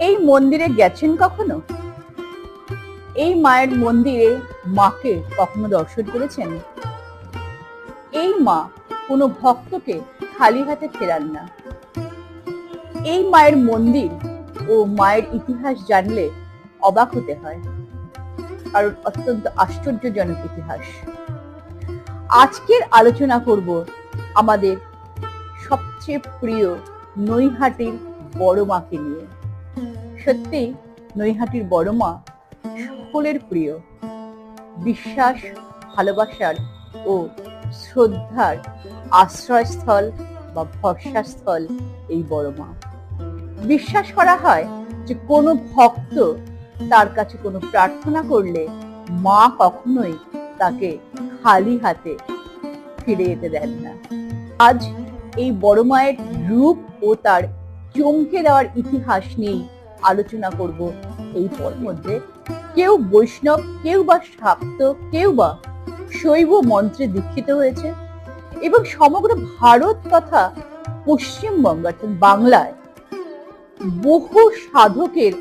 এই মন্দিরে গেছেন কখনো? এই মায়ের মন্দিরে মাকে কখনো দর্শন করেছেন? এই মা কোনো ভক্তকে খালি হাতে ফেরান না। এই মায়ের মন্দির ও মায়ের ইতিহাস জানলে অবাক হতে হয়, কারণ অত্যন্ত আশ্চর্যজনক ইতিহাস। আজকের আলোচনা করব আমাদের সবচেয়ে প্রিয় নৈহাটির বড় মাকে নিয়ে। সত্যি নৈহাটির বড় মা সকলের প্রিয়, বিশ্বাস, ভালোবাসার ও শ্রদ্ধার আশ্রয়স্থল বা ভরসাস্থল এই বড় মা। বিশ্বাস করা হয় যে কোনো ভক্ত তার কাছে কোনো প্রার্থনা করলে মা কখনোই তাকে খালি হাতে ফিরে যেতে দেন না। আজ এই বড় মায়ের রূপ ও তার চমকে দেওয়ার ইতিহাস নিয়ে আলোচনা করব এই পর্বের মধ্যে। কেউ বৈষ্ণব, কেউ বা শাক্ত, কেউ বা শৈব মন্ত্রে দীক্ষিত হয়েছে এবং সমগ্র ভারত তথা পশ্চিমবঙ্গ অর্থাৎ বাংলায় বহু সাধকের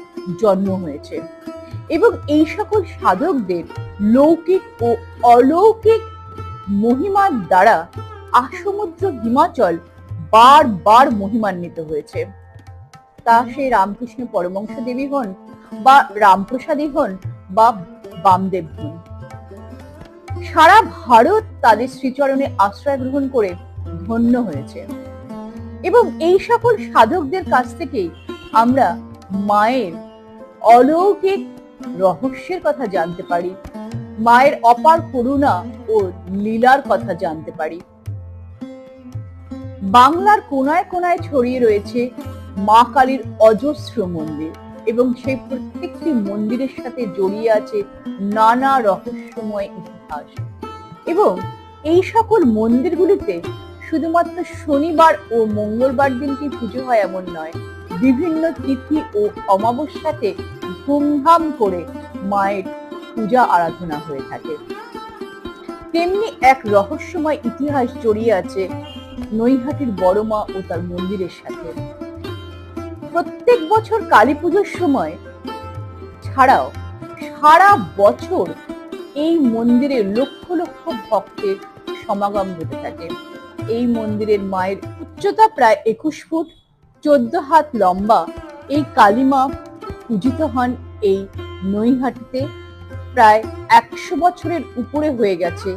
জন্ম হয়েছে এবং এই সকল সাধকদের লৌকিক ও অলৌকিক মহিমার দ্বারা আসমুদ্র হিমাচল বারবার মহিমান্বিত হয়েছে। তা সে রামকৃষ্ণ পরমহংস দেবী হন বা রামপ্রসাদী হন বা বামদেব হন, সারা ভারত তাদের শ্রীচরণে আশ্রয় গ্রহণ করে ধন্য হয়েছে এবং এই সকল সাধকদের কাছ থেকেই আমরা মায়ের অলৌকিক রহস্যের কথা জানতে পারি, মায়ের অপার করুণা ও লীলার কথা জানতে পারি। বাংলার কোনায় কোনায় ছড়িয়ে রয়েছে মা কালীর অজস্র মন্দির এবং সেই প্রত্যেকটি মন্দিরের সাথে জড়িয়ে আছে নানা রহস্যময় ইতিহাস। এবং এই সকল মন্দিরগুলিতে শুধুমাত্র শনিবার ও মঙ্গলবার দিনটি পুজো হয় এমন নয়, বিভিন্ন তিথি ও অমাবস্যাতে ধুমধাম করে মায়ের পূজা আরাধনা হয়ে থাকে। তেমনি এক রহস্যময় ইতিহাস জড়িয়ে আছে নৈহাটির বড় মা ও তার মন্দিরের সাথে। প্রত্যেক বছর কালী পুজোর সময় ছাড়াও সারা বছর এই মন্দিরে লক্ষ লক্ষ ভক্তের সমাগম ঘটে থাকে। এই মন্দিরের মায়ের উচ্চতা প্রায় 21 ফুট 14 হাত লম্বা। এই কালী মা পূজিত হন এই নৈহাটিতে। প্রায় 100 বছরের উপরে হয়ে গেছে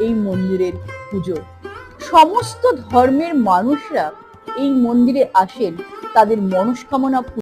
এই মন্দিরের পুজো। সমস্ত ধর্মের মানুষরা এই মন্দিরে আসেন তাদের মনস্কামনা